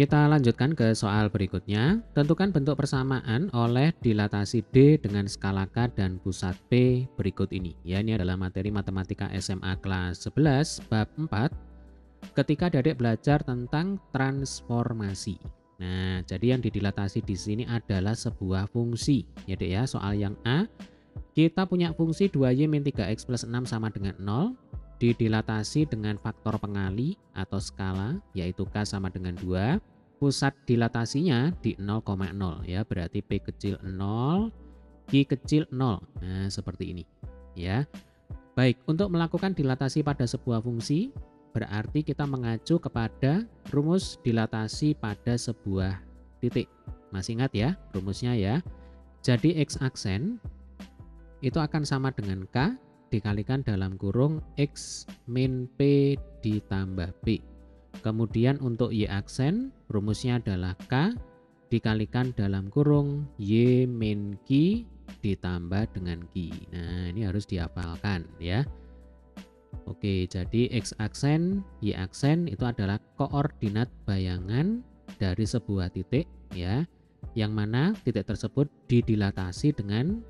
Kita lanjutkan ke soal berikutnya. Tentukan bentuk persamaan oleh dilatasi D dengan skala K dan pusat P berikut ini. Ya, ini adalah materi matematika SMA kelas 11 bab 4 ketika Adik belajar tentang transformasi. Nah, jadi yang didilatasi di sini adalah sebuah fungsi. Ya, Dek ya. Soal yang A, kita punya fungsi 2y min 3x plus 6 sama dengan 0. Didilatasi dengan faktor pengali atau skala, yaitu K sama dengan 2. Pusat dilatasinya di 0,0 ya, berarti P kecil 0, Q kecil 0. Nah, seperti ini ya. Baik, untuk melakukan dilatasi pada sebuah fungsi, berarti kita mengacu kepada rumus dilatasi pada sebuah titik. Masih ingat ya rumusnya ya? Jadi X aksen itu akan sama dengan K dikalikan dalam kurung X min P ditambah P. Kemudian untuk Y aksen rumusnya adalah K dikalikan dalam kurung Y min Q ditambah dengan Q. Nah, ini harus dihafalkan ya. Oke, jadi X aksen, Y aksen itu adalah koordinat bayangan dari sebuah titik ya, yang mana titik tersebut didilatasi dengan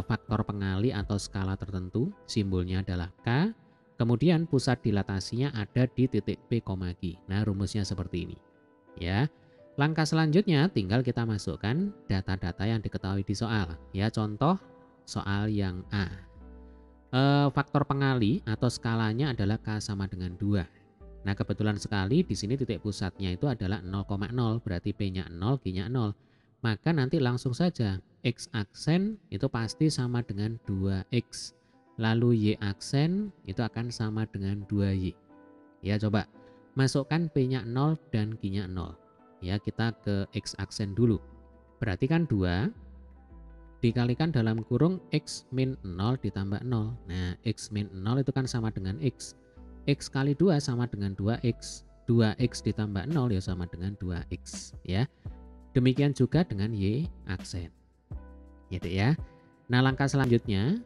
faktor pengali atau skala tertentu, simbolnya adalah K. Kemudian pusat dilatasinya ada di titik P, Q. Nah, rumusnya seperti ini ya. Langkah selanjutnya tinggal kita masukkan data-data yang diketahui di soal ya. Contoh soal yang A. Faktor pengali atau skalanya adalah K sama dengan 2. Nah, kebetulan sekali di sini titik pusatnya itu adalah 0,0, berarti P-nya 0, Q-nya 0. Maka nanti langsung saja X aksen itu pasti sama dengan 2X. Lalu Y aksen itu akan sama dengan 2Y. Ya, coba masukkan P-nya 0 dan Q-nya 0. Ya, kita ke X aksen dulu. Berarti kan 2 dikalikan dalam kurung X min 0 ditambah 0. Nah, X min 0 itu kan sama dengan X. X kali 2 sama dengan 2X. 2X ditambah 0 ya sama dengan 2X. Ya. Demikian juga dengan Y aksen. Ya, Dek ya. Nah, langkah selanjutnya,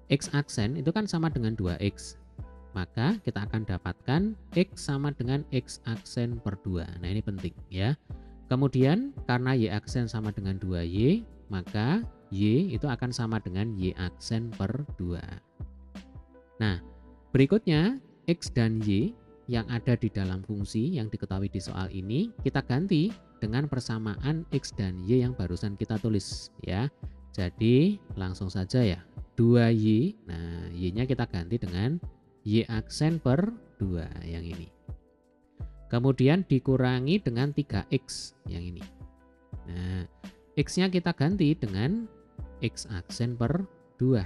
X aksen itu kan sama dengan 2X. Maka kita akan dapatkan X sama dengan X aksen per 2. Nah, ini penting ya. Kemudian karena Y aksen sama dengan 2Y, maka Y itu akan sama dengan Y aksen per 2. Nah, berikutnya X dan Y yang ada di dalam fungsi yang diketahui di soal ini, kita ganti dengan persamaan X dan Y yang barusan kita tulis ya. Jadi langsung saja ya, 2Y, nah Y-nya kita ganti dengan Y aksen per 2 yang ini. Kemudian dikurangi dengan 3X yang ini. Nah, X-nya kita ganti dengan X aksen per 2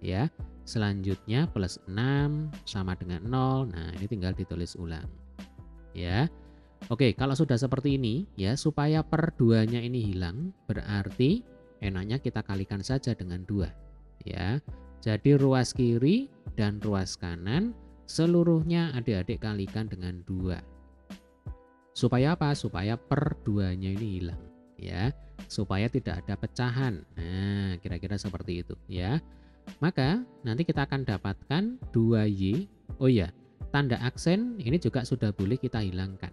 ya. Selanjutnya plus 6 sama dengan 0. Nah, ini tinggal ditulis ulang ya. Oke, kalau sudah seperti ini ya, supaya per 2-nya ini hilang, berarti enaknya kita kalikan saja dengan 2 ya. Jadi ruas kiri dan ruas kanan seluruhnya adik-adik kalikan dengan 2. Supaya apa? Supaya per 2-nya ini hilang ya. Supaya tidak ada pecahan. Nah, kira-kira seperti itu ya. Maka nanti kita akan dapatkan 2Y. Oh ya, tanda aksen ini juga sudah boleh kita hilangkan.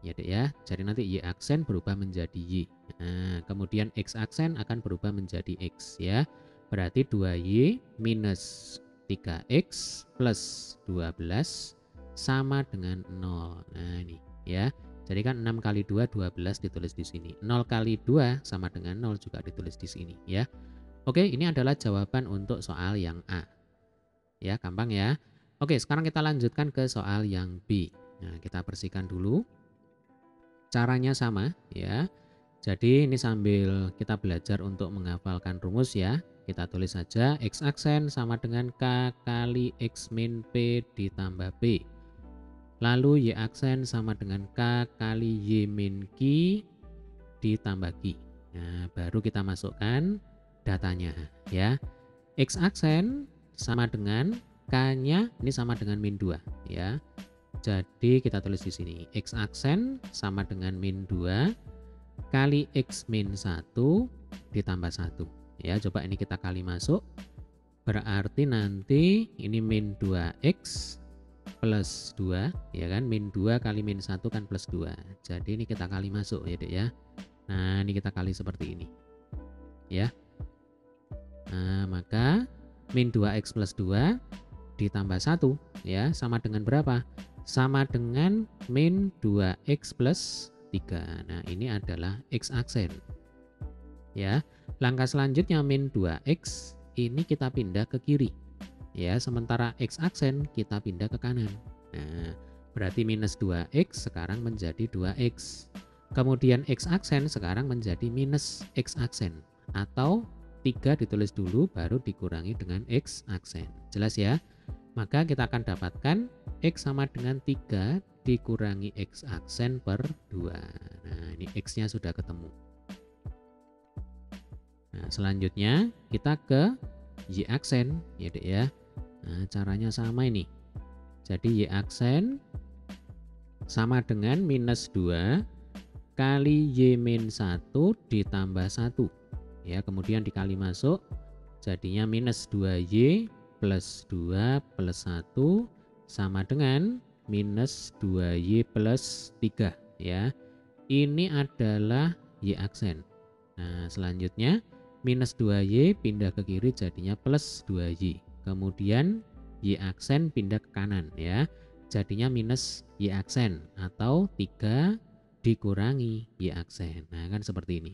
Ya, Dek ya. Jadi nanti Y aksen berubah menjadi Y. Nah, kemudian X aksen akan berubah menjadi X ya. Berarti 2Y minus 3X plus 12 sama dengan 0. Nah, ini ya. Jadi kan 6 kali 2 12 ditulis di sini. 0 kali 2 sama dengan 0 juga ditulis di sini ya. Oke, ini adalah jawaban untuk soal yang A. Ya, gampang ya. Oke, sekarang kita lanjutkan ke soal yang B. Nah, kita bersihkan dulu. Caranya sama ya. Jadi ini sambil kita belajar untuk menghafalkan rumus ya. Kita tulis saja X aksen sama dengan K kali X min P ditambah P. Lalu Y aksen sama dengan K kali Y min Q ditambah Q. Nah, baru kita masukkan datanya ya. X aksen sama dengan K-nya ini sama dengan min 2 ya. Jadi kita tulis di sini X aksen sama dengan min 2 kali X min 1 ditambah 1 ya. Coba ini kita kali masuk. Berarti nanti ini min 2X plus 2, ya kan, min 2 kali min 1 kan plus 2. Jadi ini kita kali masuk ya dek ya. Nah ini kita kali seperti ini ya. Nah maka min 2x plus 2 ditambah 1 ya sama dengan berapa? Sama dengan min 2x plus 3. Nah ini adalah x aksen ya. Langkah selanjutnya min 2x ini kita pindah ke kiri ya, sementara x aksen kita pindah ke kanan. Nah berarti minus 2x sekarang menjadi 2x, kemudian x aksen sekarang menjadi minus x aksen, atau 3 ditulis dulu baru dikurangi dengan x aksen. Jelas ya? Maka kita akan dapatkan x sama dengan 3 dikurangi x aksen per 2. Nah ini x nya sudah ketemu. Nah selanjutnya kita ke y aksen ya dek ya. Nah caranya sama ini. Jadi y aksen sama dengan minus 2 kali y min 1 ditambah 1 ya, kemudian dikali masuk jadinya minus 2y plus 2 plus 1 sama dengan minus 2y plus 3 ya. Ini adalah y aksen. Nah selanjutnya minus 2y pindah ke kiri jadinya plus 2y, kemudian y aksen pindah ke kanan ya, jadinya minus y aksen atau 3 dikurangi y aksen. Nah kan seperti ini,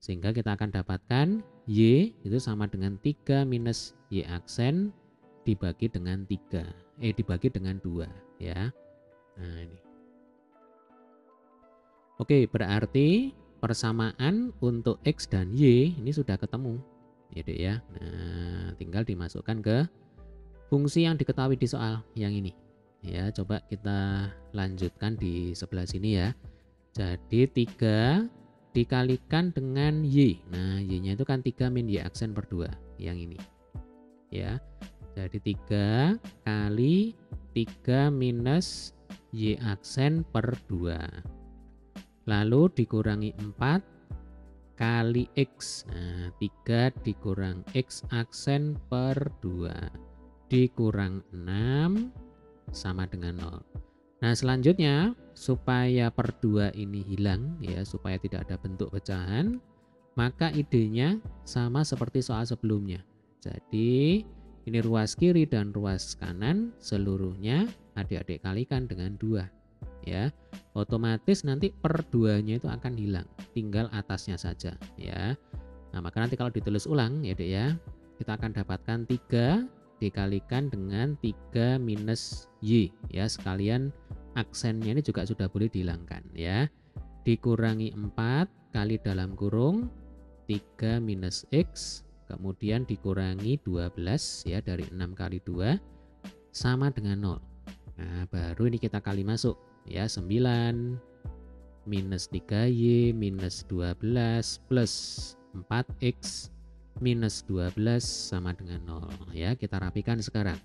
sehingga kita akan dapatkan y itu sama dengan 3 minus y aksen dibagi dengan 3 dibagi dengan 2 ya. Nah ini oke, berarti persamaan untuk x dan y ini sudah ketemu ya dek ya. Nah tinggal dimasukkan ke fungsi yang diketahui di soal yang ini ya. Coba kita lanjutkan di sebelah sini ya. Jadi 3 dikalikan dengan y. Nah y nya itu kan 3 min y aksen per 2 yang ini ya. Jadi 3 kali 3 minus y aksen per 2, lalu dikurangi 4 kali x. Nah 3 dikurang x aksen per 2 dikurang 6 sama dengan 0. Nah selanjutnya supaya per 2 ini hilang ya, supaya tidak ada bentuk pecahan, maka idenya sama seperti soal sebelumnya. Jadi ini ruas kiri dan ruas kanan seluruhnya adik-adik kalikan dengan 2 ya. Otomatis nanti per 2-nya itu akan hilang, tinggal atasnya saja ya. Nah maka nanti kalau ditulis ulang ya dek ya, kita akan dapatkan 3 dikalikan dengan 3 minus y ya, sekalian aksennya ini juga sudah boleh dihilangkan ya. Dikurangi 4 kali dalam kurung 3 minus x, kemudian dikurangi 12 ya, dari 6 kali 2 sama dengan 0. Nah baru ini kita kali masuk ya, 9 minus 3y minus 12 plus 4x minus 12 sama dengan 0 ya. Kita rapikan sekarang.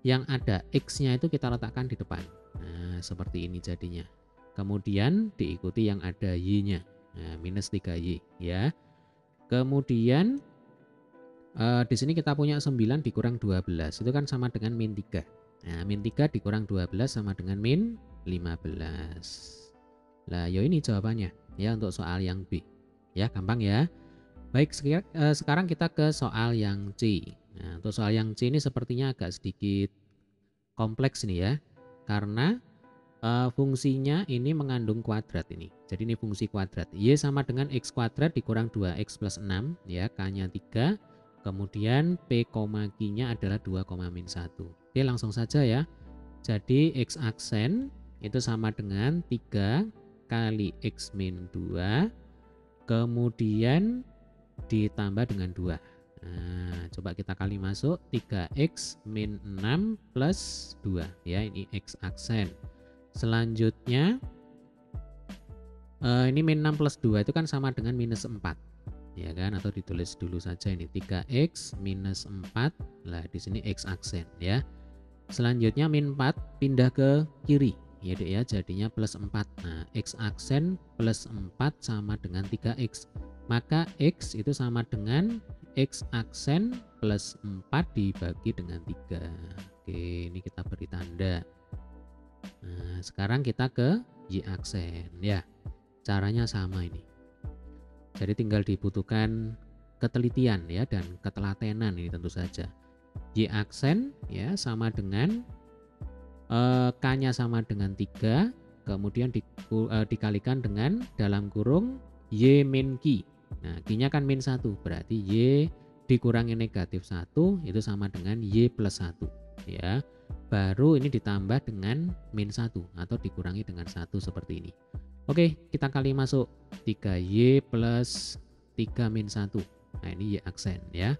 Yang ada x-nya itu kita letakkan di depan. Nah seperti ini jadinya. Kemudian diikuti yang ada y-nya. Nah minus 3y ya. Kemudian di sini kita punya 9 dikurang 12 itu kan sama dengan min 3. Nah min 3 dikurang 12 sama dengan min 15. Lah yo ini jawabannya ya untuk soal yang B. Ya gampang ya. Baik, sekarang kita ke soal yang C. Nah, untuk soal yang C ini sepertinya agak sedikit kompleks nih ya, karena fungsinya ini mengandung kuadrat ini. Jadi ini fungsi kuadrat. Y sama dengan x kuadrat dikurang 2x plus 6 ya, k-nya 3. Kemudian p, q-nya adalah 2, min 1. Oke, langsung saja ya. Jadi x aksen itu sama dengan 3 kali x min 2, kemudian ditambah dengan 2. Nah, coba kita kali masuk 3x min 6 plus 2 ya, ini x aksen. Selanjutnya ini min 6 plus 2 itu kan sama dengan minus 4 ya kan, atau ditulis dulu saja ini 3x minus 4. Lah di sini x aksen ya. Selanjutnya min 4 pindah ke kiri ya dek ya, jadinya plus 4. Nah x aksen plus 4 sama dengan 3x, maka x itu sama dengan x aksen plus 4 dibagi dengan 3. Oke, ini kita beri tanda. Nah, sekarang kita ke Y aksen ya. Caranya sama ini. Jadi tinggal dibutuhkan ketelitian ya dan ketelatenan ini tentu saja. Y aksen ya sama dengan K-nya sama dengan 3, kemudian dikalikan dengan dalam kurung Y min Q. Nah, Q-nya kan min 1, berarti Y dikurangi negatif 1 itu sama dengan Y plus 1 ya. Baru ini ditambah dengan min 1 atau dikurangi dengan 1 seperti ini. Oke, kita kali masuk 3Y plus 3 min 1. Nah, ini Y aksen ya.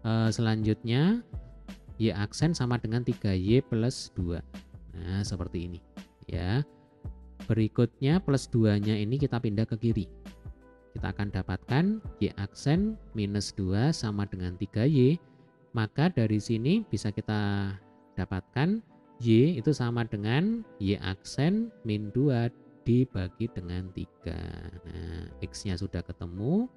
Selanjutnya Y aksen sama dengan 3Y plus 2. Nah, seperti ini ya. Berikutnya plus 2-nya ini kita pindah ke kiri. Kita akan dapatkan Y aksen minus 2 sama dengan 3Y. Maka dari sini bisa kita dapatkan Y itu sama dengan Y aksen min 2 dibagi dengan 3. Nah, X-nya sudah ketemu,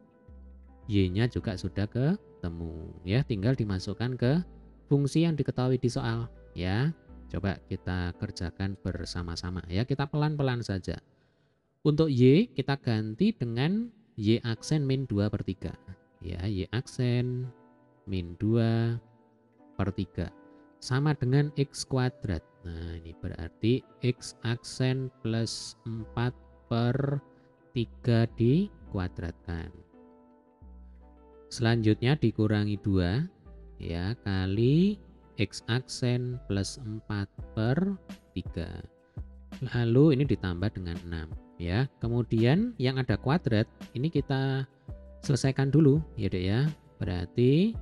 Y-nya juga sudah ketemu. Ya, tinggal dimasukkan ke fungsi yang diketahui di soal. Ya, coba kita kerjakan bersama-sama. Ya, kita pelan-pelan saja. Untuk Y, kita ganti dengan Y aksen min 2 per 3. Ya, Y aksen min 2 per 3. Sama dengan X kuadrat. Nah, ini berarti X aksen plus 4 per 3 dikuadratkan. Selanjutnya dikurangi 2 ya kali X aksen plus 4 per 3. Lalu ini ditambah dengan 6 ya. Kemudian yang ada kuadrat ini kita selesaikan dulu ya Dek ya. Berarti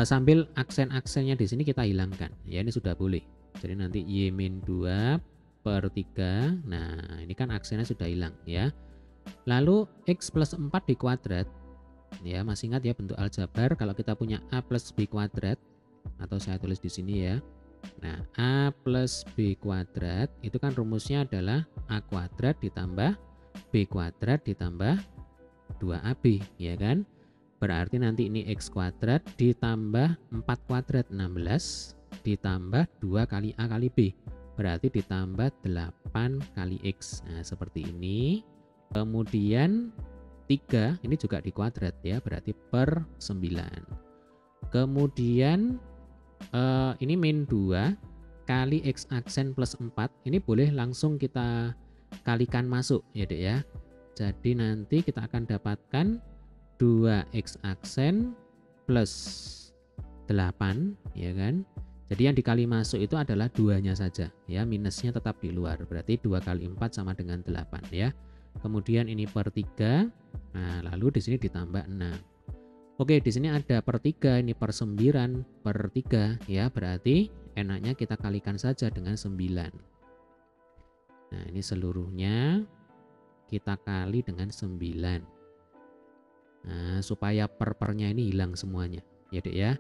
sambil aksen-aksennya di sini kita hilangkan. Ya, ini sudah boleh. Jadi nanti Y min 2 per 3. Nah, ini kan aksennya sudah hilang ya. Lalu X plus 4 dikuadrat. Ya, masih ingat ya bentuk aljabar kalau kita punya A plus B kuadrat atau saya tulis di sini ya. Nah, A plus B kuadrat itu kan rumusnya adalah A kuadrat ditambah B kuadrat ditambah 2AB ya kan. Berarti nanti ini X kuadrat ditambah 4 kuadrat 16 ditambah 2 kali A kali B. Berarti ditambah 8 kali X. Nah, seperti ini. Kemudian 3 ini juga dikuadrat ya, berarti per 9. Kemudian ini min 2 kali X aksen plus 4. Ini boleh langsung kita kalikan masuk ya Dek ya. Jadi nanti kita akan dapatkan 2X aksen plus 8 ya kan. Jadi yang dikali masuk itu adalah 2-nya saja ya, minusnya tetap di luar. Berarti 2 kali 4 sama dengan 8 ya. Kemudian ini per 3. Nah, lalu di sini ditambah 6. Oke, di sini ada per 3, ini per 9 per 3 ya, berarti enaknya kita kalikan saja dengan 9. Nah, ini seluruhnya kita kali dengan 9. Nah, supaya per-pernya ini hilang semuanya ya Dek ya.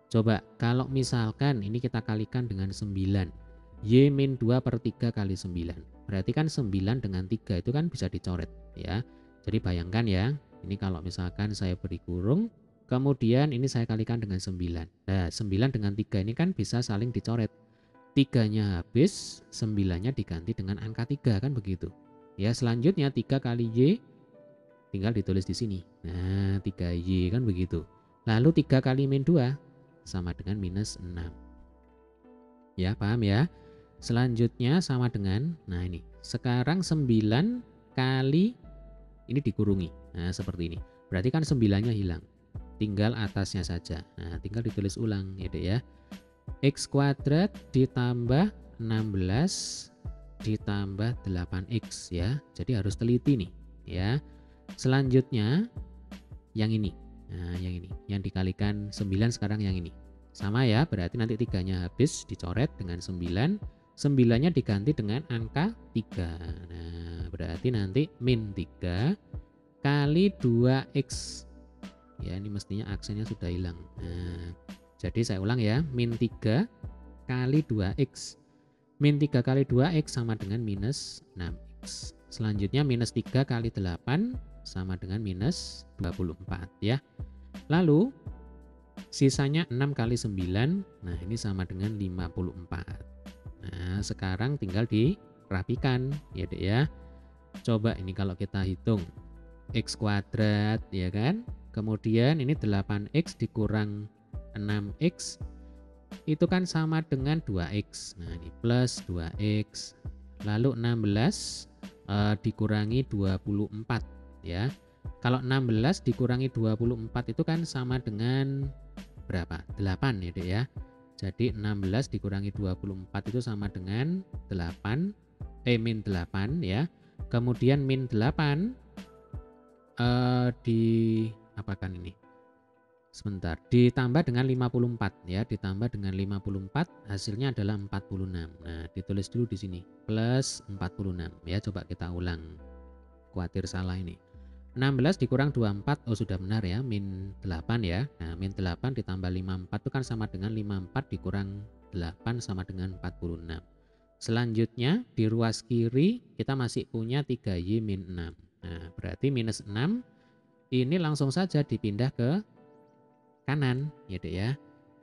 Coba kalau misalkan ini kita kalikan dengan 9. Y min 2 per 3 kali 9. Berarti kan 9 dengan 3 itu kan bisa dicoret ya. Jadi bayangkan ya, ini kalau misalkan saya beri kurung, kemudian ini saya kalikan dengan 9. Nah, 9 dengan 3 ini kan bisa saling dicoret. 3-nya habis, 9-nya diganti dengan angka 3 kan begitu. Ya, selanjutnya 3 kali Y tinggal ditulis di sini. Nah, 3Y kan begitu. Lalu 3 kali min 2 sama dengan minus 6. Ya, paham ya? Selanjutnya sama dengan, nah ini, sekarang 9 kali ini dikurungi. Nah, seperti ini. Berarti kan 9-nya hilang. Tinggal atasnya saja. Nah, tinggal ditulis ulang ya Dek ya. X kuadrat ditambah 16 ditambah 8X ya. Jadi harus teliti nih ya. Selanjutnya yang ini. Nah, yang ini. Yang dikalikan 9 sekarang yang ini. Sama ya, berarti nanti 3-nya habis dicoret dengan 9. 9-nya diganti dengan angka 3. Nah, berarti nanti min 3 kali 2X. Ya, ini mestinya aksennya sudah hilang. Nah, jadi saya ulang ya, min 3 kali 2X. Min 3 kali 2X sama dengan minus 6X. Selanjutnya minus 3 kali 8 sama dengan minus 24 ya. Lalu sisanya 6 kali 9, nah ini sama dengan 54. Nah, sekarang tinggal dirapikan ya Dek ya. Coba ini kalau kita hitung X kuadrat ya kan. Kemudian ini 8X dikurang 6X itu kan sama dengan 2X. Nah, ini plus 2X. Lalu 16 dikurangi 24 ya. Kalau 16 dikurangi 24 itu kan sama dengan berapa? 8 ya Dek ya. Jadi 16 dikurangi 24 itu sama dengan 8 min 8 ya. Kemudian min 8 di apakan ini? Sebentar, ditambah dengan 54 ya, ditambah dengan 54 hasilnya adalah 46. Nah, ditulis dulu di sini plus 46 ya. Coba kita ulang. Khawatir salah ini. 16 dikurang 24, oh sudah benar ya, min 8 ya. Nah, min 8 ditambah 54 itu kan sama dengan 54 dikurang 8 sama dengan 46. Selanjutnya di ruas kiri kita masih punya 3Y min 6. Nah, berarti minus 6 ini langsung saja dipindah ke kanan ya Dek ya.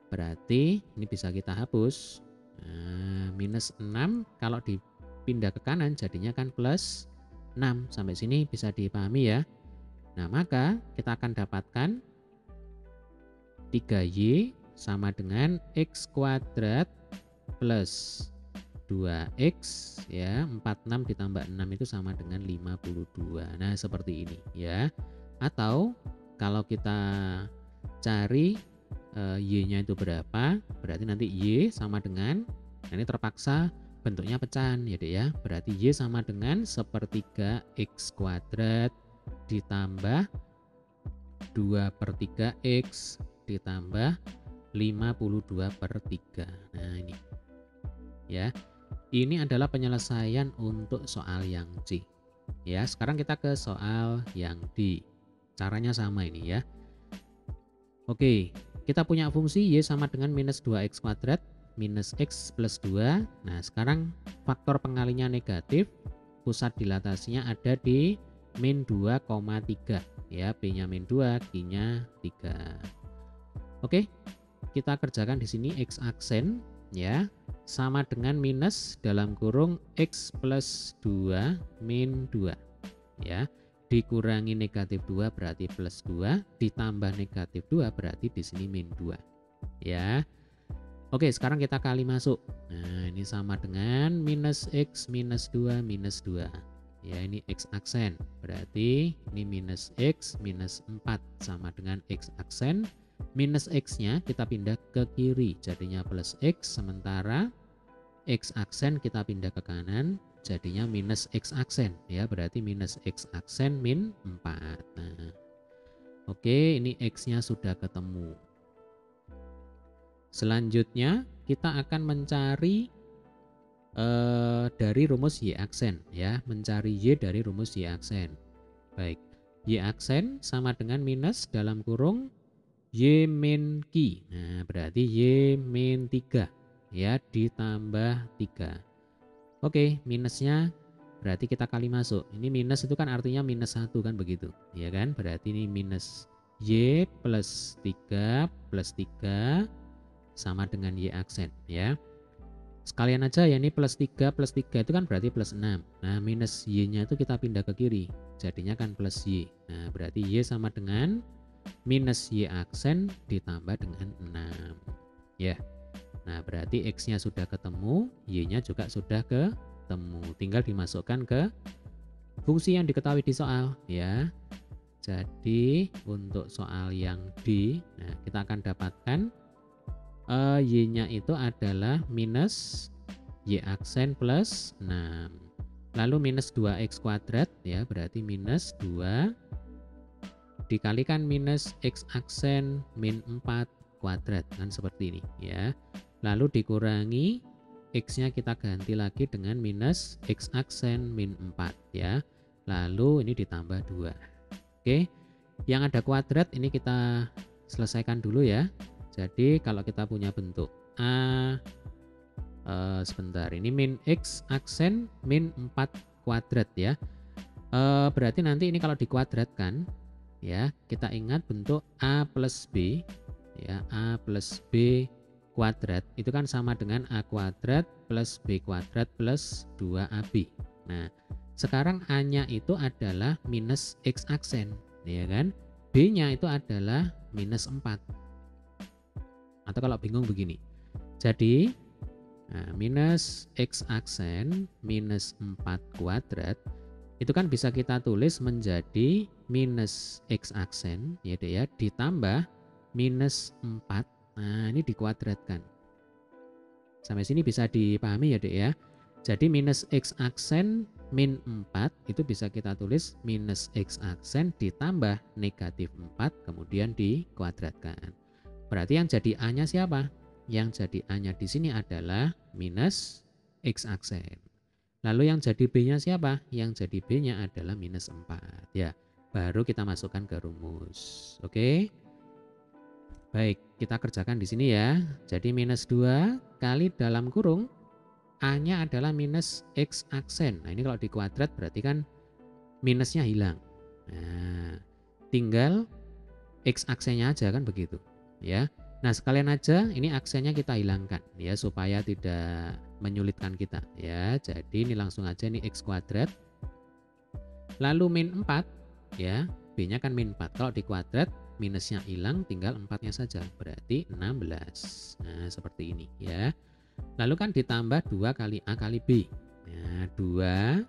Berarti ini bisa kita hapus. Nah, minus 6 kalau dipindah ke kanan jadinya kan plus 6. Sampai sini bisa dipahami ya. Nah, maka kita akan dapatkan 3Y sama dengan X kuadrat plus 2X ya. 46 ditambah 6 itu sama dengan 52. Nah, seperti ini ya. Atau kalau kita cari Y-nya itu berapa, berarti nanti Y sama dengan, nah ini terpaksa bentuknya pecahan ya Dek ya. Berarti Y sama dengan 1/3 X kuadrat ditambah 2/3 X ditambah 52/3. Nah ini ya, ini adalah penyelesaian untuk soal yang C ya. Sekarang kita ke soal yang D. Caranya sama ini ya. Oke, kita punya fungsi Y sama dengan minus 2X kuadrat minus X plus 2. Nah, sekarang faktor pengalinya negatif, pusat dilatasinya ada di min 2,3 ya. P-nya min 2, Q-nya 3. Oke, kita kerjakan di sini X aksen ya, sama dengan minus dalam kurung X plus 2 min 2 ya. Dikurangi negatif 2 berarti plus 2, ditambah negatif 2 berarti di sini min 2 ya. Oke, sekarang kita kali masuk. Nah, ini sama dengan minus X minus 2 minus 2 ya. Ini X aksen, berarti ini minus X minus 4 sama dengan X aksen. Minus X nya kita pindah ke kiri jadinya plus X, sementara X aksen kita pindah ke kanan jadinya minus X aksen ya, berarti minus X aksen min 4. Nah, oke, ini X-nya sudah ketemu. Selanjutnya kita akan mencari dari rumus Y aksen ya, mencari Y dari rumus Y aksen. Baik, Y aksen sama dengan minus dalam kurung Y min Q. Nah, berarti Y min 3 ya, ditambah 3. Oke, minusnya berarti kita kali masuk. Ini minus itu kan artinya minus 1 kan begitu, ya kan? Berarti ini minus Y plus 3 plus 3 sama dengan Y aksen ya. Sekalian aja ya, ini plus 3 itu kan berarti plus 6. Nah, minus Y-nya itu kita pindah ke kiri, jadinya kan plus Y. Nah, berarti Y sama dengan minus Y aksen ditambah dengan 6 ya. Nah, berarti X-nya sudah ketemu, Y-nya juga sudah ketemu. Tinggal dimasukkan ke fungsi yang diketahui di soal ya. Jadi untuk soal yang D, nah kita akan dapatkan Y-nya itu adalah minus Y aksen plus 6. Lalu minus 2X kuadrat ya, berarti minus 2 dikalikan minus X aksen min 4 kuadrat, kan seperti ini ya. Lalu dikurangi X-nya kita ganti lagi dengan minus X aksen min 4 ya. Lalu ini ditambah 2. Oke, yang ada kuadrat ini kita selesaikan dulu ya. Jadi kalau kita punya bentuk A, sebentar, ini min X aksen min 4 kuadrat ya. Berarti nanti ini kalau dikuadratkan ya, kita ingat bentuk A plus B ya, A plus B kuadrat itu kan sama dengan A kuadrat plus B kuadrat plus 2AB. Nah, sekarang A-nya itu adalah minus X aksen, ya kan? B-nya itu adalah minus 4. Atau kalau bingung begini. Jadi, minus X aksen minus 4 kuadrat itu kan bisa kita tulis menjadi minus X aksen ya Dek ya, ditambah minus 4. Nah, ini dikuadratkan. Sampai sini bisa dipahami ya Dek ya. Jadi minus X aksen min 4 itu bisa kita tulis minus X aksen ditambah negatif 4 kemudian dikuadratkan. Berarti yang jadi A-nya siapa? Yang jadi A-nya di sini adalah minus X aksen. Lalu yang jadi B-nya siapa? Yang jadi B-nya adalah minus 4. Ya, baru kita masukkan ke rumus. Oke. Baik, kita kerjakan di sini ya. Jadi minus 2 kali dalam kurung A-nya adalah minus X aksen. Nah, ini kalau dikuadrat berarti kan minusnya hilang. Nah, tinggal X aksennya aja kan begitu. Ya. Nah, sekalian aja ini aksennya kita hilangkan ya supaya tidak menyulitkan kita ya. Jadi ini langsung aja nih X kuadrat. Lalu min 4 ya. B-nya kan min 4. Kalau dikuadrat minusnya hilang tinggal 4-nya saja. Berarti 16. Nah, seperti ini ya. Lalu kan ditambah 2 kali A kali B. Nah, 2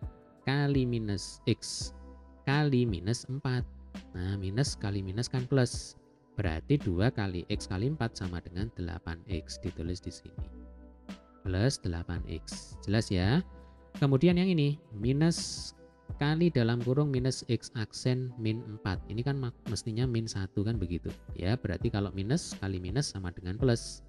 kali minus X kali minus 4. Nah, minus kali minus kan plus. Berarti 2 kali X kali 4 sama dengan 8X. Ditulis di sini. Plus 8X. Jelas ya? Kemudian yang ini. Minus kali dalam kurung minus X aksen min 4. Ini kan mestinya min 1 kan begitu. Ya, berarti kalau minus kali minus sama dengan plus.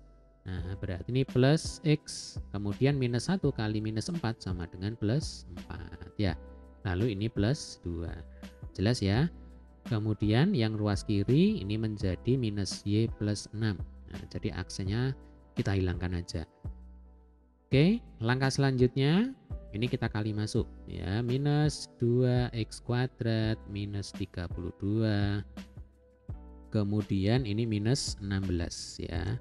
Nah, berarti ini plus X. Kemudian minus 1 kali minus 4 sama dengan plus 4. Ya, lalu ini plus 2. Jelas ya? Kemudian yang ruas kiri ini menjadi minus Y plus 6. Nah, jadi aksennya kita hilangkan aja. Oke, langkah selanjutnya ini kita kali masuk ya. Minus 2X kuadrat minus 32. Kemudian ini minus 16 ya.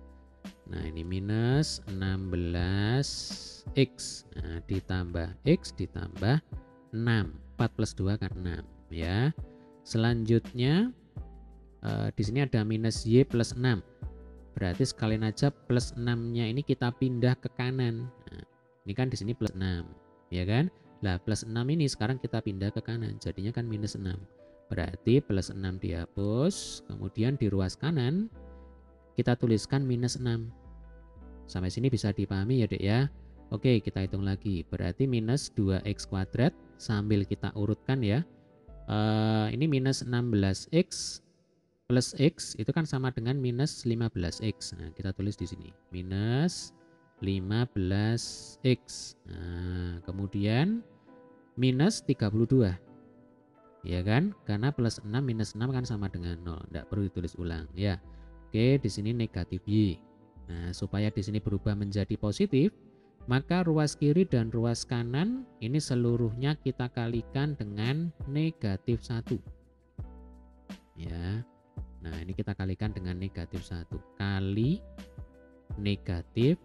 Nah, ini minus 16X. Nah, ditambah X ditambah 6. 4 plus 2 kan 6 ya. Selanjutnya di sini ada minus Y plus 6. Berarti sekalian aja plus 6-nya ini kita pindah ke kanan. Nah, ini kan di sini plus 6, ya kan? Lah plus 6 ini sekarang kita pindah ke kanan, jadinya kan minus 6. Berarti plus 6 dihapus, kemudian di ruas kanan kita tuliskan minus 6. Sampai sini bisa dipahami ya Dek ya? Oke, kita hitung lagi. Berarti minus 2X kuadrat sambil kita urutkan ya. Ini minus 16X plus X itu kan sama dengan minus 15X. Nah, kita tulis di sini. Minus 15X. Nah, kemudian minus 32. Ya kan? Karena plus 6 minus 6 kan sama dengan 0. Tidak perlu ditulis ulang ya. Oke, di sini negatif Y. Nah, supaya di sini berubah menjadi positif, maka ruas kiri dan ruas kanan ini seluruhnya kita kalikan dengan negatif 1. Ya. Nah, ini kita kalikan dengan negatif 1 kali negatif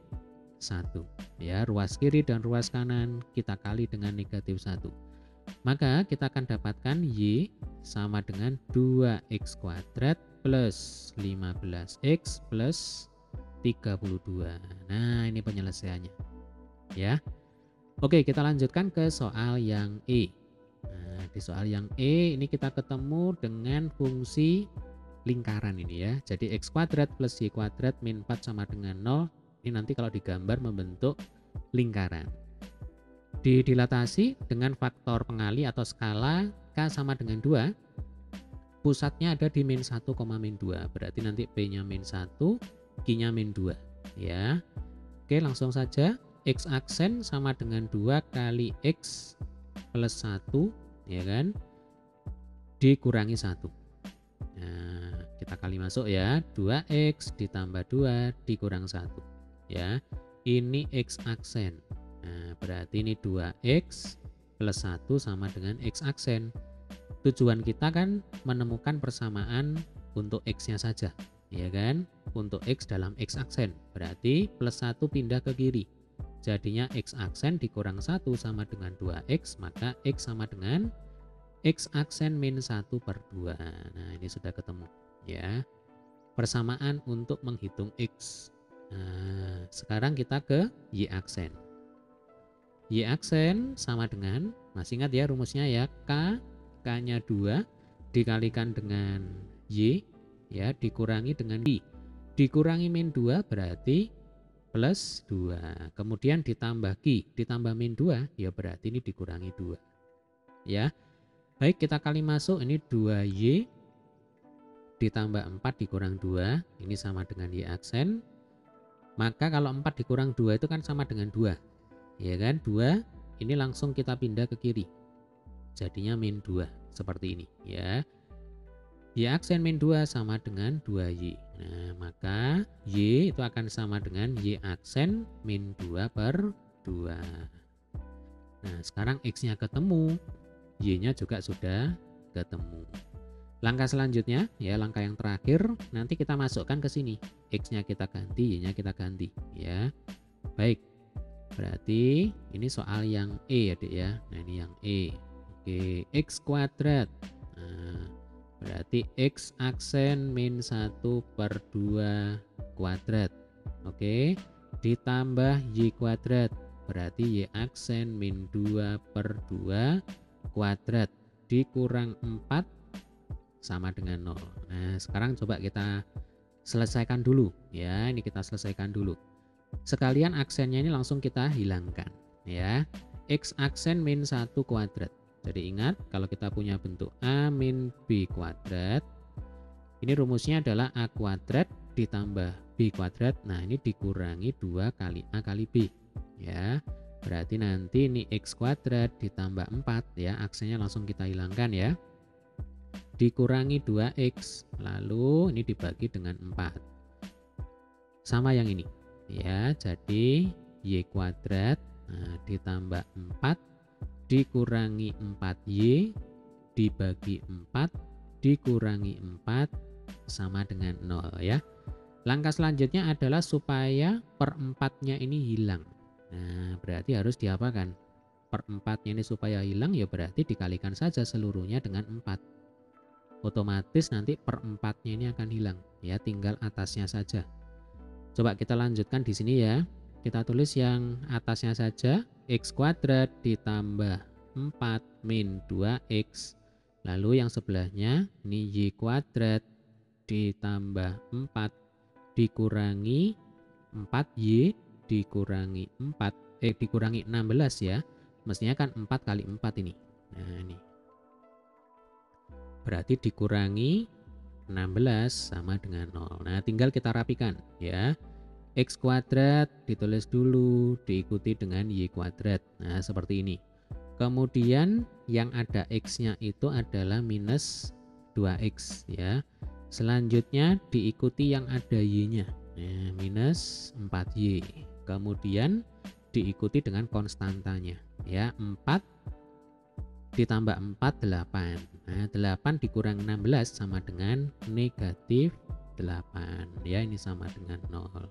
1. Ya, ruas kiri dan ruas kanan kita kali dengan negatif 1. Maka kita akan dapatkan Y sama dengan 2X kuadrat plus 15X plus 32. Nah, ini penyelesaiannya. Ya. Oke, kita lanjutkan ke soal yang E. Nah, di soal yang E ini kita ketemu dengan fungsi lingkaran ini ya. Jadi X kuadrat plus Y kuadrat min 4 sama dengan 0. Ini nanti kalau digambar membentuk lingkaran. Didilatasi dengan faktor pengali atau skala K sama dengan 2. Pusatnya ada di min 1, min 2. Berarti nanti P-nya min 1, Q-nya min 2. Ya. Oke, langsung saja. X aksen sama dengan 2 kali X plus 1 ya kan dikurangi 1. Nah, kita kali masuk ya. 2X ditambah 2 dikurang 1 ya. Ini X aksen. Nah, berarti ini 2X plus 1 sama dengan X aksen. Tujuan kita kan menemukan persamaan untuk X-nya saja ya kan? Untuk X dalam X aksen, berarti plus 1 pindah ke kiri. Jadinya X aksen dikurang 1 sama dengan 2X, maka X sama dengan X aksen min 1 per 2. Nah, ini sudah ketemu ya. Persamaan untuk menghitung X. Nah, sekarang kita ke Y aksen. Y aksen sama dengan, masih ingat ya rumusnya ya, K-nya 2 dikalikan dengan Y ya, dikurangi dengan Y. Dikurangi min 2 berarti plus 2. Kemudian ditambah Q, ditambah min 2 ya berarti ini dikurangi 2. Ya. Baik, kita kali masuk, ini 2Y ditambah 4 dikurang 2, ini sama dengan Y aksen. Maka kalau 4 dikurang 2 itu kan sama dengan 2. Ya kan? 2 ini langsung kita pindah ke kiri. Jadinya min 2 seperti ini ya. Y aksen min 2 sama dengan 2Y. Nah, maka Y itu akan sama dengan Y aksen min 2 per 2. Nah, sekarang X-nya ketemu, Y-nya juga sudah ketemu. Langkah selanjutnya, ya langkah yang terakhir, nanti kita masukkan ke sini. X-nya kita ganti, Y-nya kita ganti. Ya, baik. Berarti ini soal yang E ya, Dik ya. Nah, ini yang E. Oke, X kuadrat. Nah, berarti X aksen min 1 per 2 kuadrat. Oke, ditambah Y kuadrat. Berarti Y aksen min 2 per 2 kuadrat dikurang 4 sama dengan 0. Nah, sekarang coba kita selesaikan dulu. Ya, ini kita selesaikan dulu. Sekalian aksennya ini langsung kita hilangkan. Ya, X aksen min 1 kuadrat. Jadi ingat, kalau kita punya bentuk A min B kuadrat, ini rumusnya adalah A kuadrat ditambah B kuadrat. Nah, ini dikurangi 2 kali A kali B. Ya, berarti nanti ini X kuadrat ditambah 4 ya, aksennya langsung kita hilangkan ya. Dikurangi 2X, lalu ini dibagi dengan 4. Sama yang ini. Ya, jadi Y kuadrat ditambah 4 dikurangi 4Y dibagi 4 dikurangi 4 sama dengan 0 ya. Langkah selanjutnya adalah supaya per-4-nya ini hilang. Nah, berarti harus diapakan? Per-4-nya ini supaya hilang ya berarti dikalikan saja seluruhnya dengan 4. Otomatis nanti per-4-nya ini akan hilang ya, tinggal atasnya saja. Coba kita lanjutkan di sini ya. Kita tulis yang atasnya saja, X kuadrat ditambah 4 min 2X. Lalu yang sebelahnya ini Y kuadrat ditambah 4 dikurangi 4Y dikurangi 4 dikurangi 16 ya. Mestinya kan 4 kali 4 ini. Nah, ini. Berarti dikurangi 16 sama dengan 0. Nah, tinggal kita rapikan ya. X kuadrat ditulis dulu diikuti dengan Y kuadrat. Nah, seperti ini. Kemudian yang ada X-nya itu adalah minus 2X ya. Selanjutnya diikuti yang ada Y-nya. Nah, minus 4Y. Kemudian diikuti dengan konstantanya ya, 4 ditambah 4 8. Nah, 8 dikurang 16 sama dengan negatif 8 ya, ini sama dengan 0.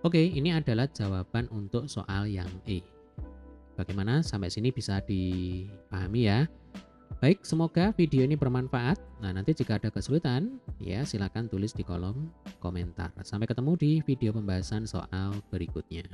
Oke, ini adalah jawaban untuk soal yang E. Bagaimana sampai sini bisa dipahami ya? Baik, semoga video ini bermanfaat. Nah, nanti jika ada kesulitan ya silakan tulis di kolom komentar. Sampai ketemu di video pembahasan soal berikutnya.